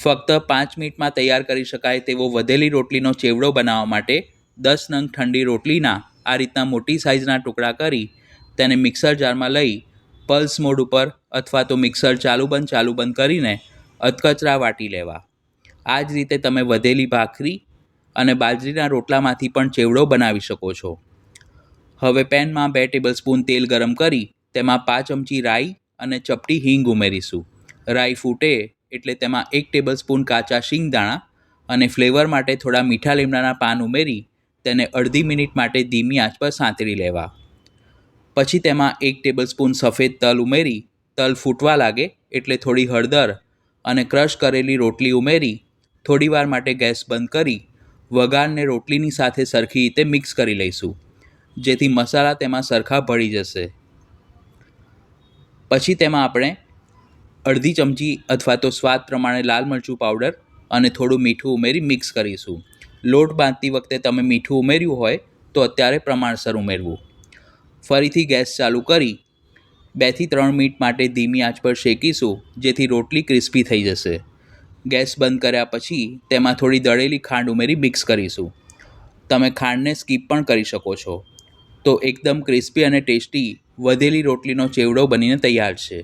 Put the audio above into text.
ફક્ત 5 મિનિટમાં તૈયાર કરી શકાય તેવો વધેલી રોટલીનો ચેવડો બનાવવા માટે 10 નંગ ઠંડી રોટલીના આ રીતના મોટી સાઇઝના ટુકડા કરી તેને મિક્સર જારમાં લઈ પલ્સ મોડ ઉપર અથવા તો મિક્સર ચાલુ બંધ કરીને અધકચરા વાટી લેવા. આ જ રીતે તમે વધેલી ભાખરી અને બાજરીના રોટલામાંથી પણ ચેવડો બનાવી શકો છો. હવે પેનમાં 2 ટેબલસ્પૂન તેલ ગરમ કરી તેમાં 5 ચમચી રાઈ અને ચપટી હિંગ ઉમેરીશું. રાઈ ફૂટે એટલે તેમાં 1 ટેબલસ્પૂન કાચા શીંગદાણા અને ફ્લેવર માટે થોડા મીઠા લીમડાના પાન ઉમેરી તેને અડધી મિનિટ માટે ધીમી આંચ પર સાંતળી લેવા. પછી તેમાં 1 ટેબલસ્પૂન સફેદ તલ ઉમેરી તલ ફૂટવા લાગે એટલે થોડી હળદર અને ક્રશ કરેલી રોટલી ઉમેરી થોડીવાર માટે ગેસ બંધ કરી વઘારને રોટલીની સાથે સરખી રીતે મિક્સ કરી લઈશું, જેથી મસાલા તેમાં સરખા ભળી જશે. પછી તેમાં આપણે અડધી ચમચી અથવા તો સ્વાદ પ્રમાણે લાલ મરચું પાવડર અને થોડું મીઠું ઉમેરી મિક્સ કરીશું. લોટ બાંધતી વખતે તમે મીઠું ઉમેર્યું હોય તો અત્યારે પ્રમાણસર ઉમેરવું. ફરીથી ગેસ ચાલુ કરી 2 થી 3 મિનિટ માટે ધીમી આંચ પર શેકીશું, જેથી રોટલી ક્રિસ્પી થઈ જશે. ગેસ બંધ કર્યા પછી તેમાં થોડી દળેલી ખાંડ ઉમેરી મિક્સ કરીશું. તમે ખાંડને સ્કીપ પણ કરી શકો છો. તો એકદમ ક્રિસ્પી અને ટેસ્ટી વધેલી રોટલીનો ચેવડો બનીને તૈયાર છે.